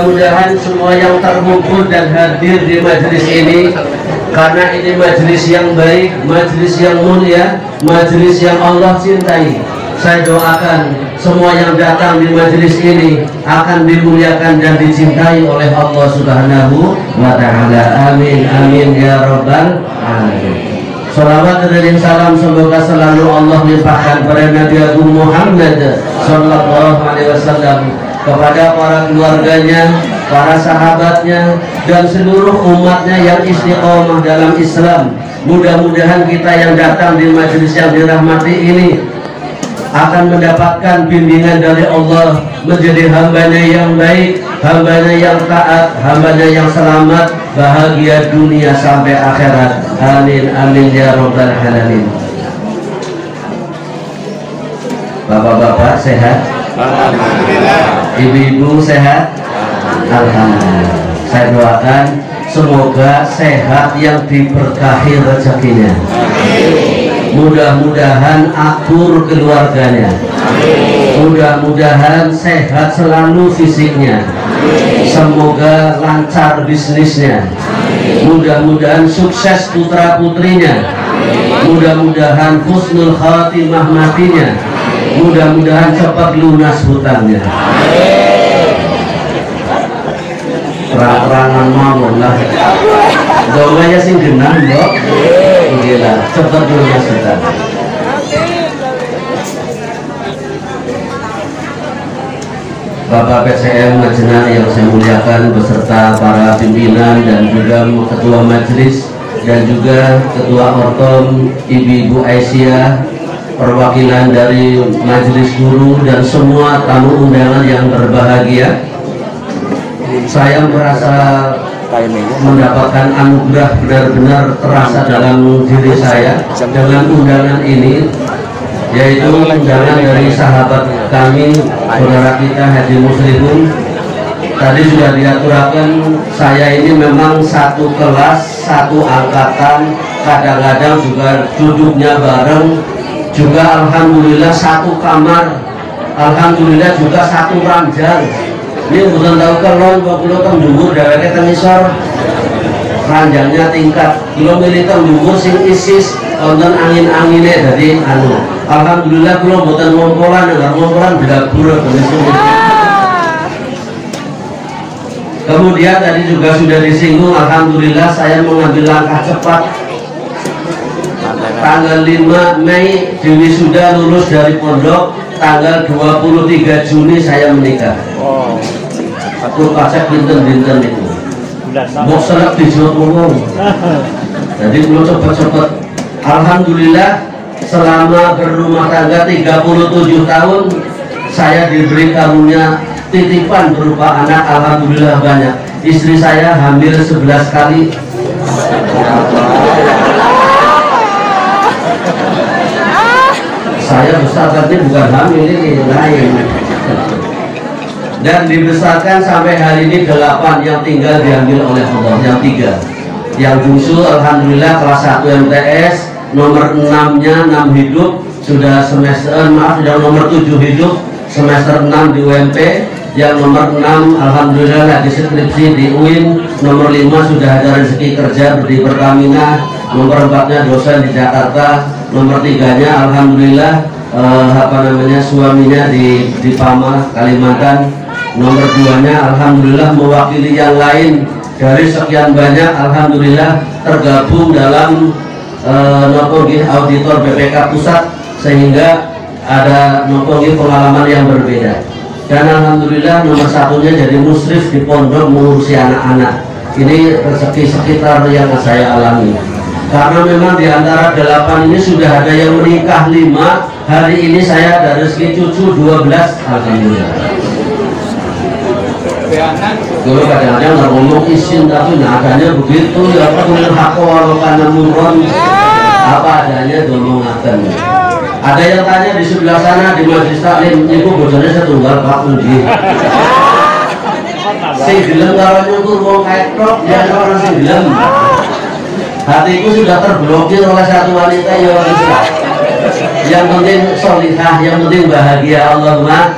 mudah-mudahan semua yang terkumpul dan hadir di majelis ini, karena ini majelis yang baik, majelis yang mulia, majelis yang Allah cintai. Saya doakan semua yang datang di majelis ini akan dimuliakan dan dicintai oleh Allah Subhanahu wa Ta'ala. Amin amin ya rabbal alamin. Salawat dan salam semoga selalu Allah limpahkan pada Nabi Agung Muhammad sallallahu alaihi wasallam, kepada para keluarganya, para sahabatnya, dan seluruh umatnya yang istiqomah dalam Islam. Mudah-mudahan kita yang datang di majelis yang dirahmati ini akan mendapatkan bimbingan dari Allah, menjadi hambanya yang baik, hambanya yang taat, hambanya yang selamat, bahagia dunia sampai akhirat. Amin amin ya rabbal alamin. Bapak-bapak sehat? Alhamdulillah. Ibu-ibu sehat? Alhamdulillah. Saya doakan semoga sehat yang diberkahi rezekinya. Mudah-mudahan akur keluarganya. Mudah-mudahan sehat selalu fisiknya. Semoga lancar bisnisnya. Mudah-mudahan sukses putra putrinya. Mudah-mudahan husnul khatimah matinya. Mudah-mudahan cepat lunas hutangnya. Terang-terangan mau lah. Doanya sing genah mbok. Gila, cepat lunas hutang. Bapak PCM Majenah yang saya muliakan beserta para pimpinan dan juga ketua majelis dan juga ketua ortom, ibu-ibu Aisyah, perwakilan dari majelis guru dan semua tamu undangan yang berbahagia. Saya merasa mendapatkan anugerah benar-benar terasa dalam diri saya dengan undangan ini, yaitu undangan dari sahabat kami, saudara kita Haji Muslimun. Tadi sudah diaturakan, saya ini memang satu kelas, satu angkatan, kadang-kadang juga duduknya bareng, juga alhamdulillah satu kamar, alhamdulillah juga satu ranjang. Ini bukan tahu kelon, kalau teng dhuwur dheweke teng isor, ranjangnya tingkat, kalau milih teng dhuwur sing isis wonten angin-angine dadi anu. Alhamdulillah kula mboten ngompolan, enggak ngompolan blabur. Kemudian tadi juga sudah disinggung, alhamdulillah saya mengambil langkah cepat. Tanggal 5 Mei diwisuda lulus dari pondok, tanggal 23 Juni saya menikah. Aku pacak binten-binten itu. Mau selak dijawab ngomong. Jadi belum cepet-cepet. Alhamdulillah selama berumah tangga 37 tahun saya diberi karunia titipan berupa anak, alhamdulillah banyak. Istri saya hamil 11 kali. Saya besarkan ini bukan hamil, ini lain. Dan dibesarkan sampai hari ini 8 yang tinggal diambil oleh Allah, yang 3. Yang bungsu alhamdulillah kelas 1 MTS, nomor 6-nya 6 hidup, sudah semester, sudah nomor 7 hidup, semester 6 di UMP. Yang nomor 6 alhamdulillah lagi skripsi di UIN, nomor 5 sudah ada rezeki kerja di Pertamina, nomor 4-nya dosen di Jakarta, nomor 3-nya alhamdulillah suaminya di Pama, Kalimantan. Nomor 2-nya alhamdulillah mewakili yang lain dari sekian banyak, alhamdulillah tergabung dalam auditor BPK pusat, sehingga ada pengalaman yang berbeda. Dan alhamdulillah nomor 1-nya jadi musrif di pondok mengurusi anak-anak. Ini rezeki sekitar yang saya alami. Karena memang di antara 8 ini sudah ada yang menikah 5. Hari ini saya ada rezeki cucu 12, alhamdulillah. Dulu kadang-kadang nggak ngomong izin, tapi nadanya begitu ya, apa tuh hakwa karena murron apa adanya ngomongkan. Ada yang tanya di sebelah sana di majelis taklim, ibu bocornya setunggal Pak Uji. Sing dilem kalau nyukur wong ketok, dia orang sing dilem. Hatiku sudah terblokir oleh satu wanita ya Islam. Yang penting solihah, yang penting bahagia, Allahumma.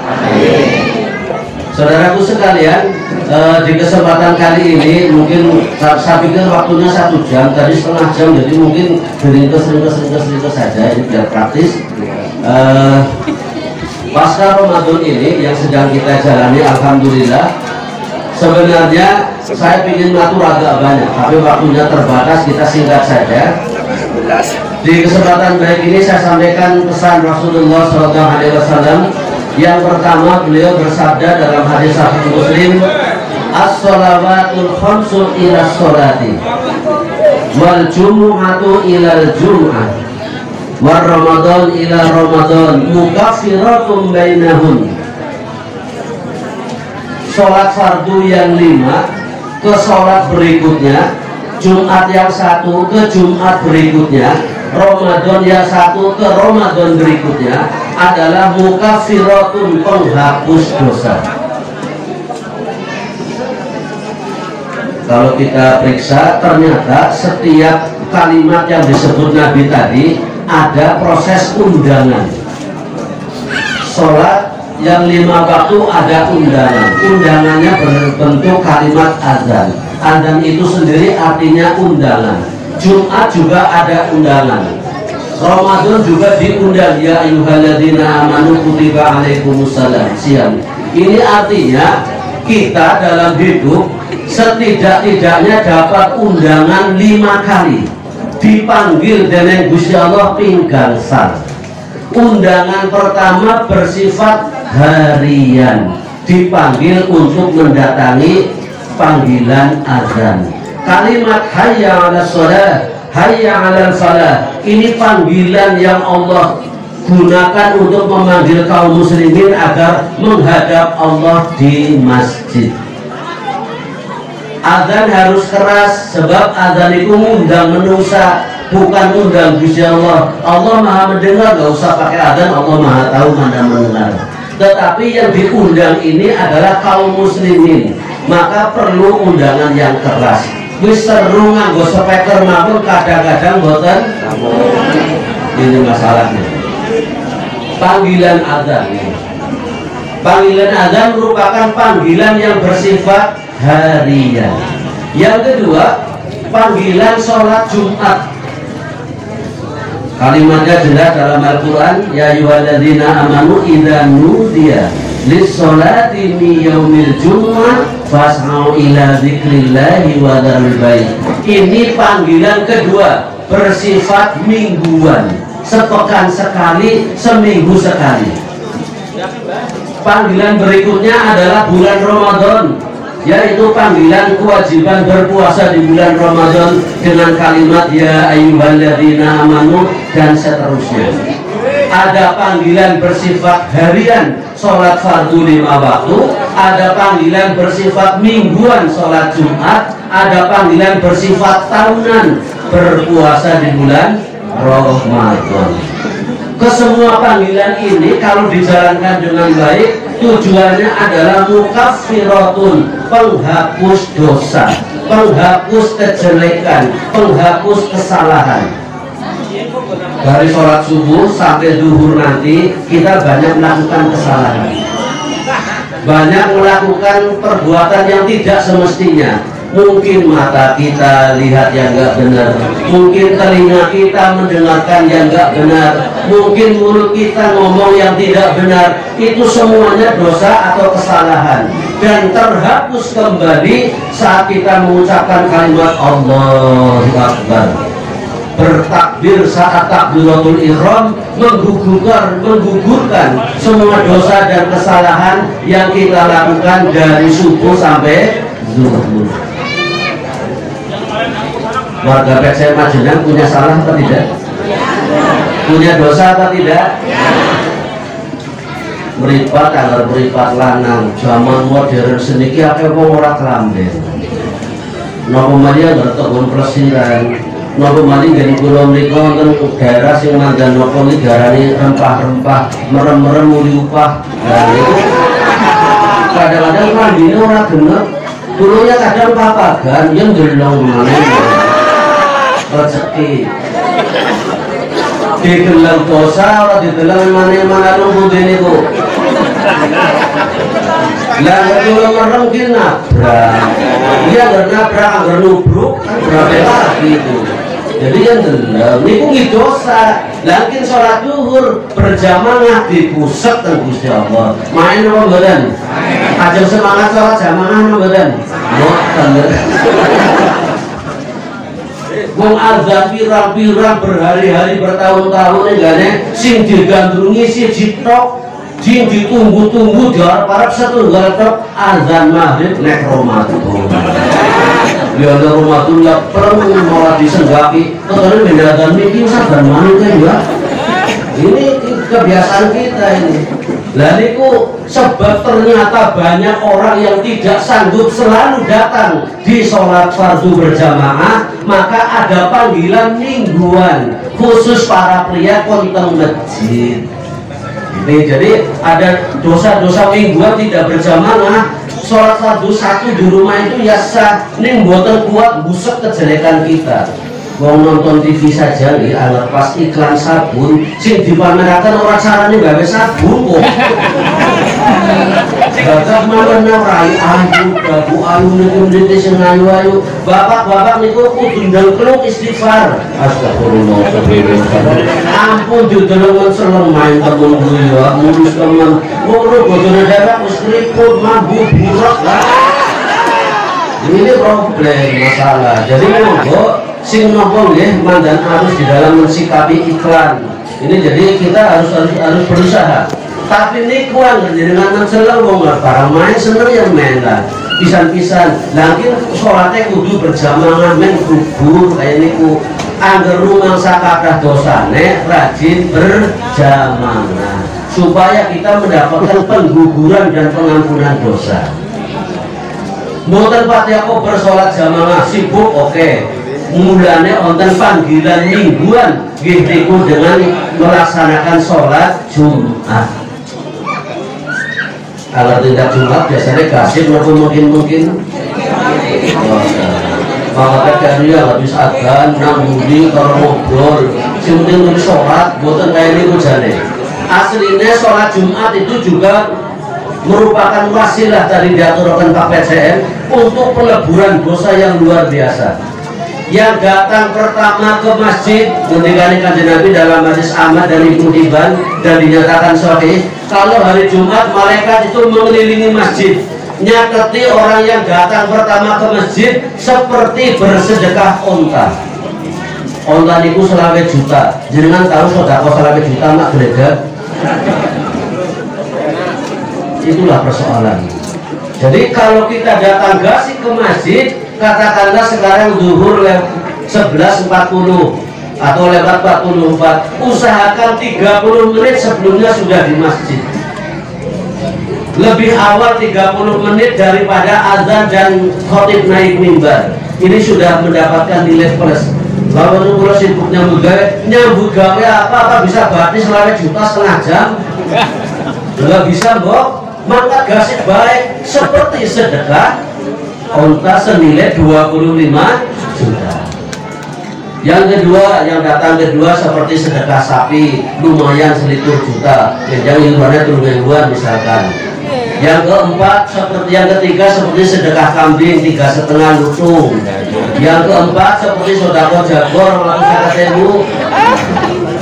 Saudaraku sekalian, di kesempatan kali ini mungkin saya pikir waktunya 1 jam, tadi setengah jam, jadi mungkin ringkes saja, ini biar praktis. Pasca Ramadan ini yang sedang kita jalani, alhamdulillah. Sebenarnya saya ingin ngatur agak banyak, tapi waktunya terbatas, kita singkat saja. Di kesempatan baik ini saya sampaikan pesan Rasulullah SAW. Yang pertama, beliau bersabda dalam hadis Sahih Muslim, as-shalawatul khamsu ila sholati wal jumu'atu ilal jum'ah war ramadan ila ramadan mukaffiratun bainahun. Sholat fardu yang 5 ke sholat berikutnya, Jumat yang 1 ke Jumat berikutnya, Ramadan yang 1 ke Ramadan berikutnya adalah mukaffiratun, penghapus dosa. Kalau kita periksa, ternyata setiap kalimat yang disebut Nabi tadi ada proses undangan. Sholat yang 5 waktu ada undangan. Undangannya berbentuk kalimat azan. Azan itu sendiri artinya undangan. Jumat juga ada undangan. Ramadan juga diundang, ya ayyuhalladzina amanu kutiba alaikumussalam siyam. Ini artinya kita dalam hidup setidak-tidaknya dapat undangan 5 kali. Dipanggil dengan Gusti Allah pinggangsal. Undangan pertama bersifat harian, dipanggil untuk mendatangi panggilan azan. Kalimat hayya 'alas shalah, hayya 'alal falah, ini panggilan yang Allah gunakan untuk memanggil kaum muslimin agar menghadap Allah di masjid. Azan harus keras, sebab azan itu ngundang manusia, bukan ngundang Gusti Allah. Allah Maha mendengar, gak usah pakai azan, Allah Maha tahu mana mendengar. Tetapi yang diundang ini adalah kaum muslimin, maka perlu undangan yang keras. Wis seru nganggo speaker mawon kadang-kadang boten. Ini masalahnya. Panggilan azan. Panggilan azan merupakan panggilan yang bersifat harian. Yang kedua, panggilan sholat Jumat. Kalimatnya jelas dalam Al-Quran, ya ayyuhalladzina amanu idza nudiya lis-sholati min yaumil jumu'ah fas'au ila dzikrillahi wa dzarul bait. Ini panggilan kedua, bersifat mingguan, sepekan sekali, seminggu sekali. Panggilan berikutnya adalah bulan Ramadan, yaitu panggilan kewajiban berpuasa di bulan Ramadan dengan kalimat ya ayyuhalladzina amanu dan seterusnya. Ada panggilan bersifat harian, sholat fardu 5 waktu, ada panggilan bersifat mingguan, sholat Jumat, ada panggilan bersifat tahunan, berpuasa di bulan Ramadan. Kesemua panggilan ini kalau dijalankan dengan baik, tujuannya adalah mukaffiratun, penghapus dosa, penghapus kejelekan, penghapus kesalahan. Dari sholat subuh sampai zuhur nanti kita banyak melakukan kesalahan, banyak melakukan perbuatan yang tidak semestinya. Mungkin mata kita lihat yang enggak benar, mungkin telinga kita mendengarkan yang enggak benar, mungkin mulut kita ngomong yang tidak benar. Itu semuanya dosa atau kesalahan, dan terhapus kembali saat kita mengucapkan kalimat Allahu Akbar, bertakbir saat takbiratul ihram, menggugurkan semua dosa dan kesalahan yang kita lakukan dari subuh sampai zuhur. Warga PC Majenang punya salah atau tidak? Punya dosa atau tidak? Meripat agar meripat lanang zaman modern seniki akeh wong ora kelamben. Napa malih agar tekun plesiran, napa malih nggen kula mriku wonten daerah sing mandan napa iki diarani rempah-rempah, merem-merem muli upah. Nah itu kadang-kadang mandine ora genep, kulunya kadang papagan yang delong maneh. Rezeki digelang dosa ora digelang mana-mana lumpur niku. Lah kalau merem ki nabrak. Iya nabrak anggar nubruk kan berapa lagi itu. Jadi yang delem niku dosa. Lakin sholat zuhur berjamaah di pusat dan Gusti Allah. Main apa mboten? Ajeng semangat sholat jamaah apa mboten? Mboten. Wong azan pirang-pirang berhari-hari bertahun-tahun enggaknya sing digandrungi siji tok, sing ditunggu-tunggu di arep setunggal tok azan maghrib nek Ramadan. Ya ada Ramadan ya perlu malah disenggaki. Ketone mendadan niki sabar manut ya. Ini kebiasaan kita ini. Lah niku sebab ternyata banyak orang yang tidak sanggup selalu datang di sholat fardu berjamaah, maka ada panggilan mingguan khusus para pria konteng masjid. Ini jadi ada dosa-dosa mingguan tidak berjamaah. Sholat fardu satu di rumah itu ya sah, ning mboten kuat busuk kejelekan kita. Wong nonton TV saja nih, alat pas iklan sabun, sing dipamerkan orang caranya gawe sabun kok. Bapak malah narai ayu, babu ayu niku sing ayu. Bapak niku kudu ndangkluk istighfar. Astagfirullah. Ampun didelongan selem main temen guyu, mulus temen. Ngono bojone dewek wis ribut mabuk burak. Ini problem masalah. Jadi monggo sing nopo nggih mandan harus di dalam mensikapi iklan. Ini jadi kita harus berusaha. Tapi niku dengan menceleng wong barang main seneng yang main lah. Pisan-pisan. Lakin sholatnya kudu berjamaah men kubur kayak niku. Angger rumangsa kathah dosane rajin berjamaah supaya kita mendapatkan pengguguran dan pengampunan dosa. Mboten pati aku bersolat jamaah sibuk oke. Mulane wonten panggilan mingguan nggih niku dengan melaksanakan sholat Jumat. Kalau tidak Jumat biasanya gasip mungkin. Maka kalian habis adzan nambudi kalau ngobrol, sing penting nulis sholat, buatan kayak niku jane. Aslinya sholat Jumat itu juga merupakan wasilah dari diaturkan Pak PCM untuk peleburan dosa yang luar biasa. Yang datang pertama ke masjid mendengarkan kanjeng Nabi dalam hadis Ahmad dan Ibnu Hibban dan dinyatakan sahih, kalau hari Jumat malaikat itu mengelilingi masjid, nyateti orang yang datang pertama ke masjid seperti bersedekah onta. Onta niku 20 juta. Jenengan tahu sedekah 20 juta mak geledek? Itulah persoalan. Jadi kalau kita datang gasik ke masjid, katakanlah sekarang zuhur 11.40 atau lewat 44, usahakan 30 menit sebelumnya sudah di masjid. Lebih awal 30 menit daripada azan dan khotib naik mimbar. Ini sudah mendapatkan nilai plus. Lalu kalau sibuk nyambut gawe apa bisa batis 20 juta setengah jam? Nggak bisa mbok. Maka gasik baik seperti sedekah onta senilai 25 juta. Yang kedua, yang datang kedua seperti sedekah sapi lumayan 1 juta, yang hitungannya 3.000-an misalkan. Yang keempat seperti yang ketiga seperti sedekah kambing 3,5 lutung. Yang keempat seperti sodako jagor 100.000.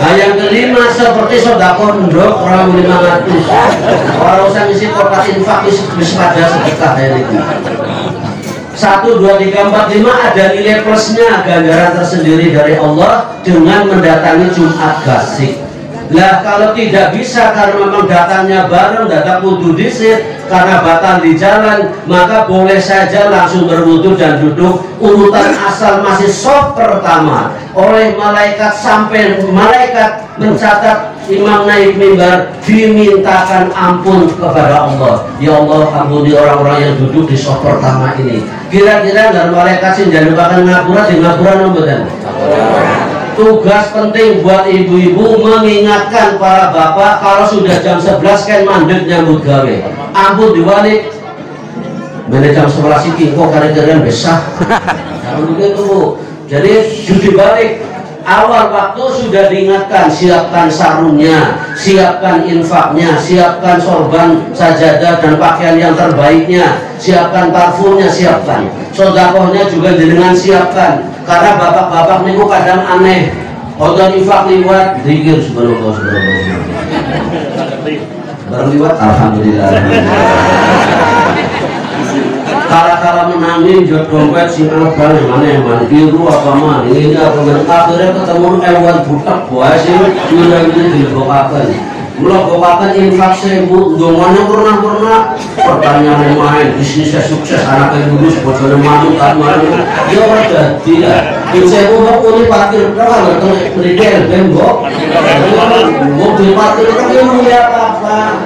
Nah, yang kelima seperti sodako ndok orang 500. Orang usah ngisi kotak infak bisa pada sedekah dari itu. 1, 2, 3, 4, 5 ada nilai plusnya, ganjaran tersendiri dari Allah dengan mendatangi Jumat gasik. Lah kalau tidak bisa karena memang datangnya bareng, datang kudu disit karena batal di jalan, maka boleh saja langsung berwudu dan duduk urutan asal masih soft pertama oleh malaikat sampai malaikat mencatat imam naik mimbar dimintakan ampun kepada Allah. Ya Allah, ampuni orang-orang yang duduk di soft pertama ini. Kira-kira dari malaikat sih jangan lupakan ngapura di ngapura nombodan. Tugas penting buat ibu-ibu mengingatkan para bapak kalau sudah jam 11 kan mandek nyambut gawe. Ampun diwalik. Mana jam 11 iki kok kalian besar. Kalau begitu Bu. Jadi judi balik awal waktu sudah diingatkan, siapkan sarungnya, siapkan infaknya, siapkan sorban sajadah dan pakaian yang terbaiknya, siapkan parfumnya, siapkan sodakohnya juga dengan siapkan. Karena bapak-bapak niku kadang aneh, otot infak liwat zikir subhanallah bareng liwat alhamdulillah. Kala-kala menangin jod dompet sing abang mana biru apa mah ini apa akhirnya ketemu ewan butak buah sih udah dibokakan melakukan infak 1000 dongannya pernah pertanyaan yang main bisnisnya sukses anaknya lulus bocornya malu kan malu ya udah tidak saya mau pilih parkir berapa nggak berdel bembok mobil parkir itu mulia apa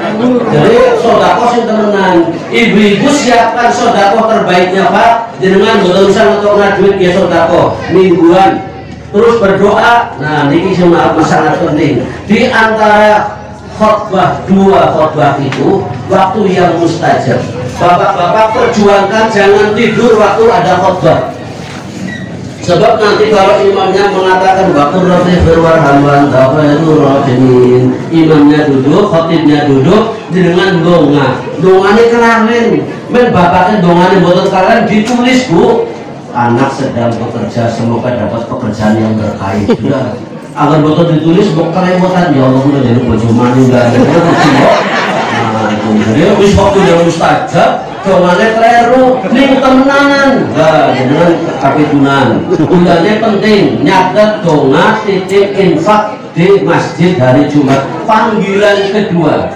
jadi sodako sih temenan ibu-ibu siapkan sodako terbaiknya Pak dengan berurusan untuk ngaduit ya sodako mingguan terus berdoa. Nah ini sangat penting di antara khutbah, 2 khutbah itu waktu yang mustajab. Bapak-bapak perjuangkan jangan tidur waktu ada khutbah. Sebab nanti kalau imamnya mengatakan waqur rafi firwarhamwan tafairur rahimin, imamnya duduk, khotibnya duduk dengan donganya kelamin. Men bapaknya donganya boten kalian ditulis Bu. Anak sedang bekerja semoga dapat pekerjaan yang berkait. Sudah. Agar betul ditulis mau kerepotan ya Allah udah jadi baju mani enggak ada nah itu jadi habis waktu yang mustajab dongannya kleru ini temenanan enggak dengan kapitunan undangnya penting nyatet donga titik infak di masjid hari Jumat. Panggilan kedua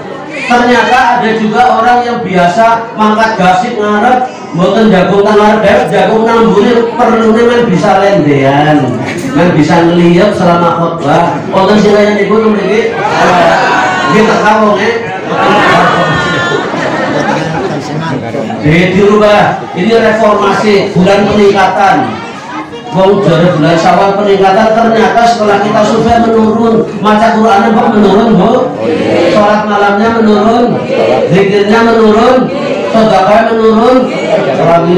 ternyata ada juga orang yang biasa mangkat gasik ngarep mboten jagung ngarep jagung nambune perlune men bisa lendean men bisa ngeliat selama khutbah wonten sing kaya niku mriki nggih tak kawonge dirubah. Ini reformasi bulan peningkatan. Wong dari bulan Syawal peningkatan ternyata setelah kita survei menurun, maca Qur'annya menurun Bu, sholat malamnya menurun, zikirnya menurun, sedekah menurun, lagi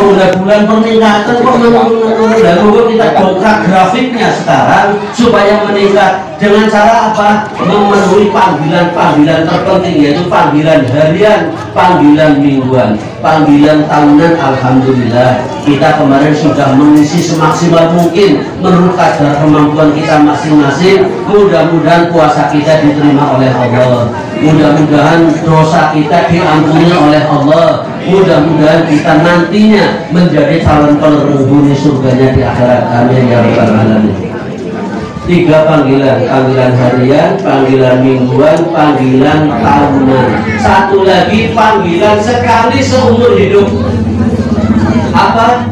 udah bulan peningkatan kok menurun. Lalu kita dongkrak grafiknya sekarang supaya meningkat dengan cara apa? Memenuhi panggilan-panggilan terpenting, yaitu panggilan harian, panggilan mingguan, panggilan tahunan. Alhamdulillah kita kemarin sudah mengisi semaksimal mungkin menurut kadar kemampuan kita masing-masing. Mudah-mudahan puasa kita diterima oleh Allah, mudah-mudahan dosa kita diampuni oleh Allah, mudah-mudahan kita nantinya menjadi calon penghuni surganya di akhirat. Amin ya rabbal alamin. 3 panggilan, panggilan harian, panggilan mingguan, panggilan tahunan. 1 lagi panggilan sekali seumur hidup. Apa?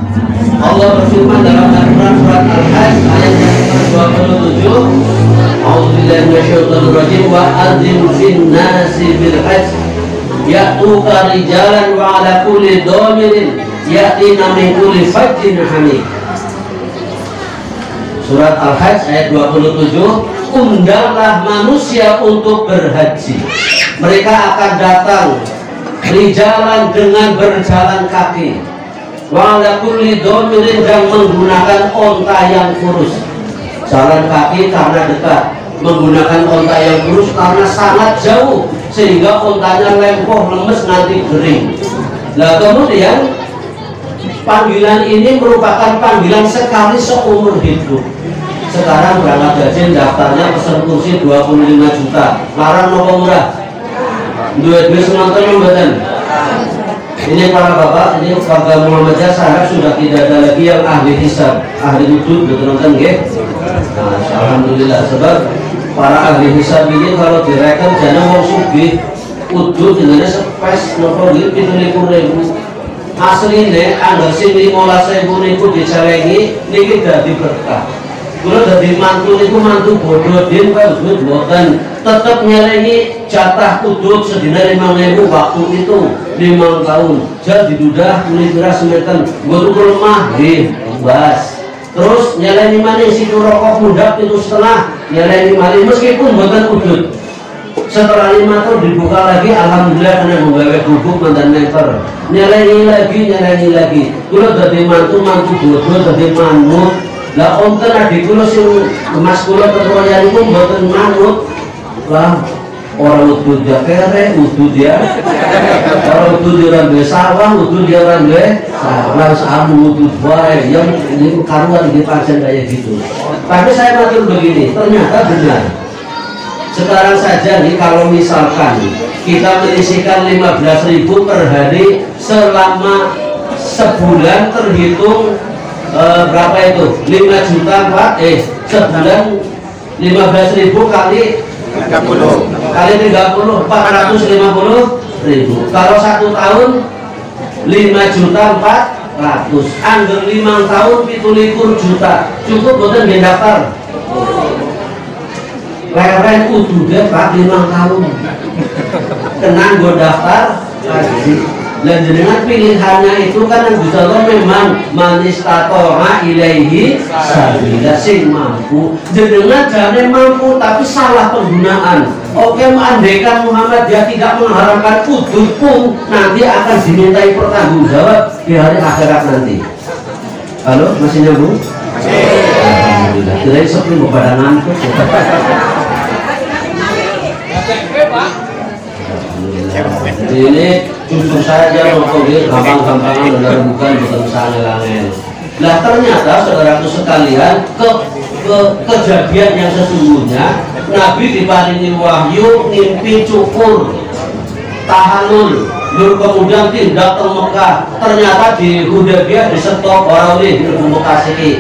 Allah berfirman dalam Al-Quran surat Al-Hajj ayat yang ke-27, A'udzubillahi minasyaitonir rajim wa adzim fin-nasi bil hajj ya'tuka rijalan wa 'ala kulli dhamirin ya'tina min kulli fajjin hamid. Surat Al-Hajj ayat 27, undanglah manusia untuk berhaji. Mereka akan datang rijalan dengan berjalan kaki, wa kulli dhamirin dan menggunakan onta yang kurus. Jalan kaki karena dekat, menggunakan onta yang kurus karena sangat jauh sehingga ontanya lempoh lemes nanti kering. Nah kemudian panggilan ini merupakan panggilan sekali seumur hidup. Sekarang berangkat gaji daftarnya pesan kursi 25 juta, larang nopo murah, duit-duit semantan membatan. Ini para bapak, ini warga Muhammadiyah, saya sudah tidak ada lagi yang ahli hisab, ahli wudhu, betul-betul nggih. Nah, alhamdulillah, sebab para ahli hisab ini kalau direkam jana wong sugih wudhu jenenge sepes nopo nggih 17.000. Asline anggar sing 15.000 niku dicelengi niki dadi berkah. Kula dadi mantu niku mantu bodoh den kok mboten tetep nyelengi jatah udut sedina 5.000 waktu itu 5 tahun. Jadi dudah kulit beras semeten nggo tuku lemah nggih bas. Terus nyelengi maning situ rokok pundak 7,5 nyelengi maning meskipun mboten udut. Setelah 5 tahun dibuka lagi, alhamdulillah kena menggawe bubuk mantan meter. Nyelengi lagi. Kula dadi mantu bodoh dadi manut Lah onten adik kula sing emas kula ketroyan iku mboten manut. Lah orang utuh dia kere, utuh dia orang utuh dia orang duwe sawah, utuh dia orang duwe sawah, samu utuh bae yang ini karuan di pasien kayak gitu. Tapi saya matur begini, ternyata benar. Sekarang saja nih kalau misalkan kita menyisihkan 15.000 per hari selama sebulan terhitung berapa itu? 5 juta Pak, sebulan 15.000 kali 30 kali 30 450.000. Kalau 1 tahun 5 juta 400. Angger 5 tahun 17 juta. Cukup boten nggih daftar. Leren kudu deh Pak 5 tahun. Tenang gue daftar haji. Dan jenengan pilihannya itu kan yang bisa lo memang manistatoha ilaihi sabila sing mampu. Jenengan jangan mampu tapi salah penggunaan. Oke, andaikan Muhammad dia tidak mengharamkan udud pun nanti akan dimintai pertanggungjawab di hari akhirat nanti. Halo, masih nyambung? Masih. Alhamdulillah. Kirain sepi mau pada ngantuk. Ini jujur saja pokoknya gampang-gampangan benar bukan angel-angel. Nah ternyata saudaraku sekalian kejadian yang sesungguhnya Nabi diparingi wahyu ngimpi cukur tahalul kemudian tindak ke Mekah. Ternyata di Hudaybiyah di stop orang ini berkomunikasi.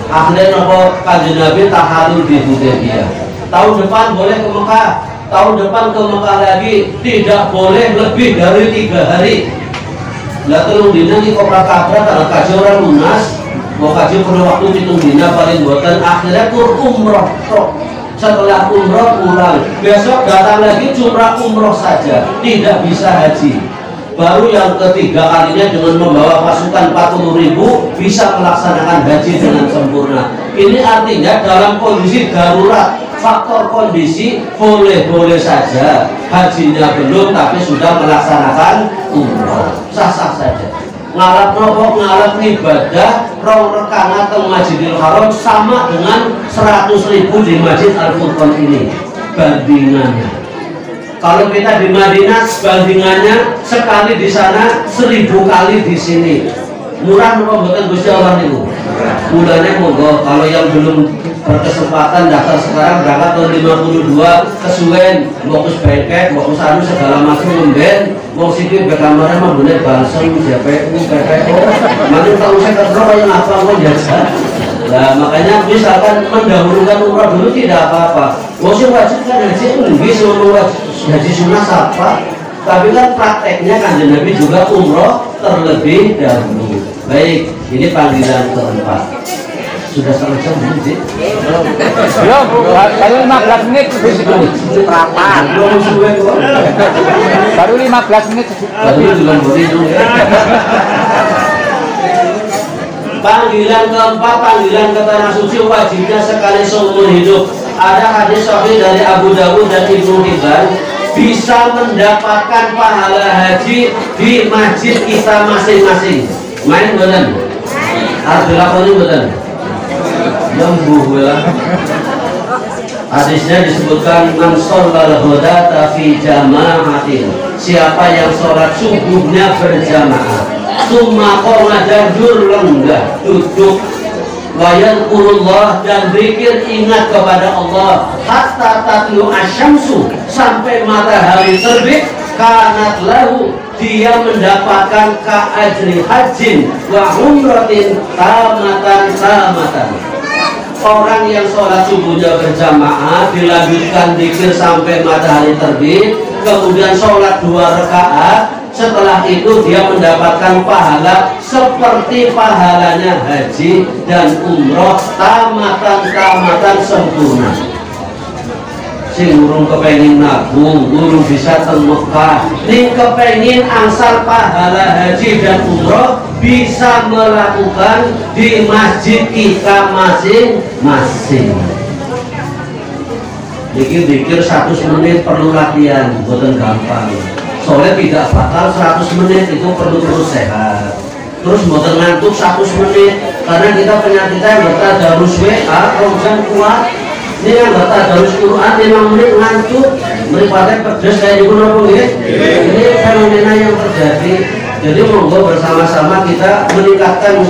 Akhirnya nopo kanjeng Nabi tahalul di Hudaybiyah. Tahun depan boleh ke Mekah. Tahun depan ke Mekah lagi tidak boleh lebih dari 3 hari. Lah telung dina iki koprak kabrak kalau kaji orang lunas, mau kaji perlu waktu 7 dina paling buatan akhirnya tur umroh tok. Setelah umroh pulang, besok datang lagi cuma umroh saja, tidak bisa haji. Baru yang ketiga kalinya dengan membawa pasukan 40.000 bisa melaksanakan haji dengan sempurna. Ini artinya dalam kondisi darurat, faktor kondisi boleh-boleh saja hajinya belum tapi sudah melaksanakan umroh, sah-sah saja. Ngalap nopo ngalap ibadah rong rekanat ke Masjidil Haram sama dengan 100.000 di Masjid Al-Furqan ini bandingannya. Kalau kita di Madinah bandingannya sekali di sana 1.000 kali di sini. Murah nopo mboten Gusti Allah niku. Mulanya monggo kalau yang belum berkesempatan daftar sekarang berangkat tahun 52 kesuwen fokus bengket fokus anu segala macam memben mau sikit berkamarnya mah bener balsam JPU PPO mana tahu saya terus yang apa mau jasa. Nah makanya misalkan mendahulukan umrah dulu tidak apa-apa. Mau sih wajib kan haji enggak semua haji sunnah apa tapi kan prakteknya kanjeng Nabi juga umroh terlebih dahulu. Baik, ini panggilan keempat. Sudah setengah jam belum sih? Belum, baru 15 menit. Berapa? Baru 15 menit. Baru dengan bodi itu. Panggilan keempat, panggilan ke tanah suci wajibnya sekali seumur hidup. Ada hadis sahih dari Abu Dawud dan Ibnu Hibban, bisa mendapatkan pahala haji di masjid kita masing-masing. Main betul? Harus dilakoni betul? Yang buhlah. Hadisnya disebutkan man shallal ghadata fi jama'atin. Siapa yang sholat subuhnya berjamaah, summa qama jandur lenggah duduk wayadkurullah dan zikir ingat kepada Allah hatta tatlu asyamsu sampai matahari terbit kanat lahu dia mendapatkan ka'ajri hajjin wa umratin tamatan. Orang yang sholat subuhnya berjamaah dilanjutkan zikir sampai matahari terbit, kemudian sholat 2 rakaat, setelah itu dia mendapatkan pahala seperti pahalanya haji dan umroh tamatan sempurna. Sing urung kepengin nabung, urung bisa teng Mekah, ning kepengin angsal pahala haji dan umroh bisa melakukan di masjid kita masing-masing. Dikir-dikir 100 menit perlu latihan, bukan gampang. Soalnya tidak bakal 100 menit itu perlu terus sehat. Terus bukan ngantuk 100 menit karena kita penyakitnya yang bertadarus WA, rojan kuat. Ini yang bertadarus Quran 5 menit ngantuk, merifatnya pedes kayak gitu apa nggih? Ini fenomena yang terjadi. Jadi monggo bersama-sama kita meningkatkan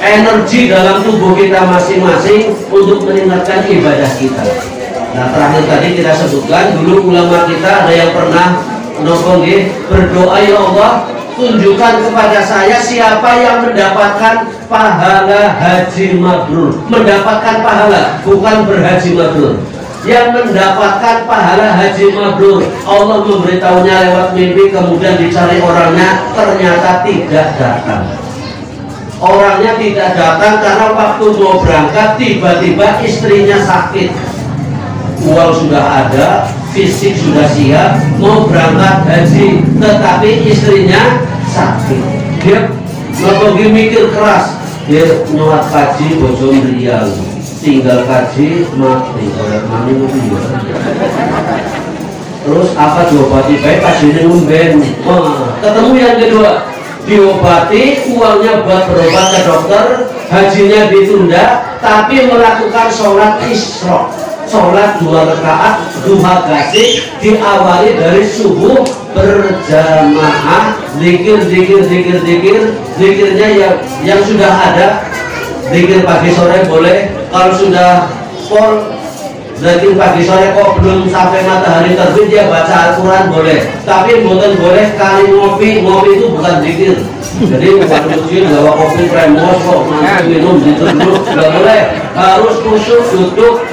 energi dalam tubuh kita masing-masing untuk meningkatkan ibadah kita. Nah, terakhir tadi kita sebutkan dulu ulama kita ada yang pernah berdoa, ya Allah, tunjukkan kepada saya siapa yang mendapatkan pahala haji mabrur. Mendapatkan pahala, bukan berhaji mabrur. Yang mendapatkan pahala haji mabrur. Allah memberitahunya lewat mimpi, kemudian dicari orangnya, ternyata tidak datang. Orangnya tidak datang karena waktu mau berangkat tiba-tiba istrinya sakit. Uang sudah ada, fisik sudah siap, mau berangkat haji, tetapi istrinya sakit. Dia ngobrol mikir keras, dia nyuat kaji bojong riang, tinggal kaji mati oleh mami mobil. Terus apa diobati baik kajinya ngumben. Ketemu yang kedua, diobati, uangnya buat berobat ke dokter, hajinya ditunda, tapi melakukan sholat isyraq, sholat 2 rakaat duha gasik, diawali dari subuh berjamaah, zikirnya yang sudah ada, zikir pagi sore boleh, kalau sudah full zikir pagi sore kok belum sampai matahari terbit, dia baca Al-Quran boleh, tapi bukan boleh kali ngopi itu bukan zikir. Jadi bukan kecil bawa kopi premos kok nanti minum gitu dulu, nggak boleh, harus khusyuk duduk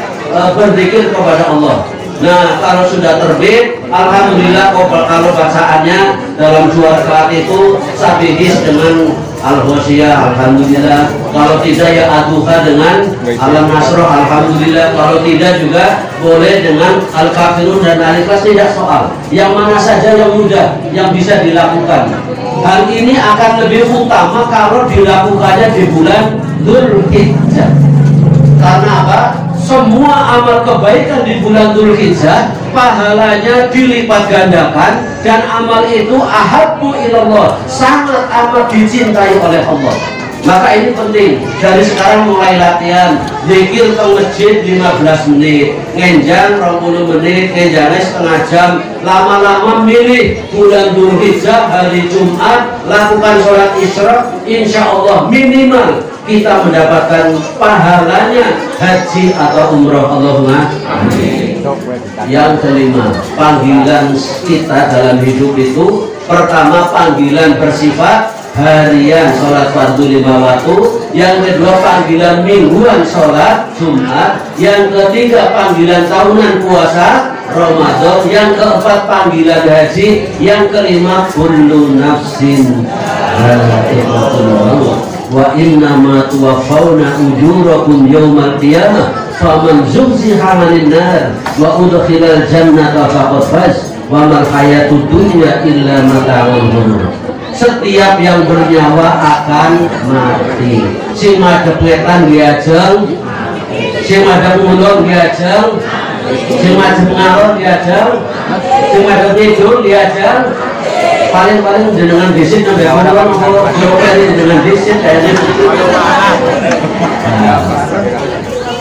berzikir kepada Allah. Nah, kalau sudah terbit, alhamdulillah kalau bacaannya dalam 2 rakaat itu sabihis dengan Al-Ghasyiyah, alhamdulillah. Kalau tidak ya Ad-Duha dengan Al-Nasrah, alhamdulillah. Kalau tidak juga boleh dengan Al-Kafirun dan Al-Ikhlas, tidak soal. Yang mana saja yang mudah, yang bisa dilakukan. Hal ini akan lebih utama kalau dilakukannya di bulan Dzulhijjah. Karena apa? Semua amal kebaikan di bulan Dzulhijjah pahalanya dilipat gandakan, dan amal itu ahabbu ilallah, sangat amat dicintai oleh Allah. Maka ini penting, dari sekarang mulai latihan zikir ke masjid 15 menit, ngenjang 20 menit, ngenjangnya setengah jam. Lama-lama milih bulan Dzulhijjah hari Jumat, lakukan sholat isyraq, insya Allah minimal kita mendapatkan pahalanya haji atau umroh. Allahumma amin. Yang kelima, panggilan kita dalam hidup itu, pertama panggilan bersifat harian sholat fardu 5 waktu, yang kedua panggilan mingguan sholat Jumat, yang ketiga panggilan tahunan puasa Ramadan, yang keempat panggilan haji, yang kelima kullu nafsin dha'iqatul maut wa innama tuwaffawna ujurakum yawmal qiyamah faman zuhziha 'anil nar wa udkhilal jannata faqad faz wa mal hayatud dunya illa mata'ul ghurur. Setiap yang bernyawa akan mati. Sing madhep wetan diajeng, sing madhep ulon diajeng, sing madhep ngalor diajeng, sing madhep kidul diajeng. Paling-paling jenengan disit sampai apa-apa mau dengan disit kayaknya.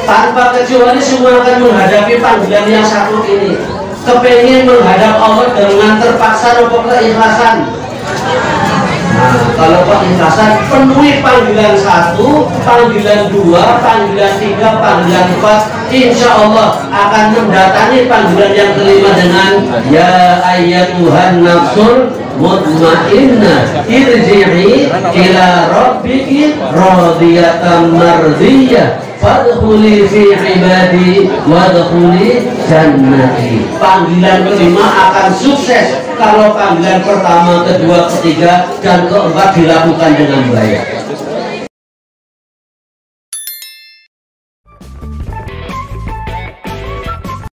Tanpa kecuali semua akan menghadapi panggilan yang satu ini. Kepengen menghadap Allah dengan terpaksa atau keikhlasan. Nah, kalau keikhlasan penuhi panggilan 1, panggilan 2, panggilan 3, panggilan 4, insya Allah akan mendatangi panggilan yang kelima dengan ya ayyatuhan nafsul mutmainnah irji'i ila rabbiki radiyatan mardiyah fadkhuli fi ibadi wadkhuli jannati. Panggilan kelima akan sukses kalau panggilan pertama, kedua, ketiga, dan keempat dilakukan dengan baik.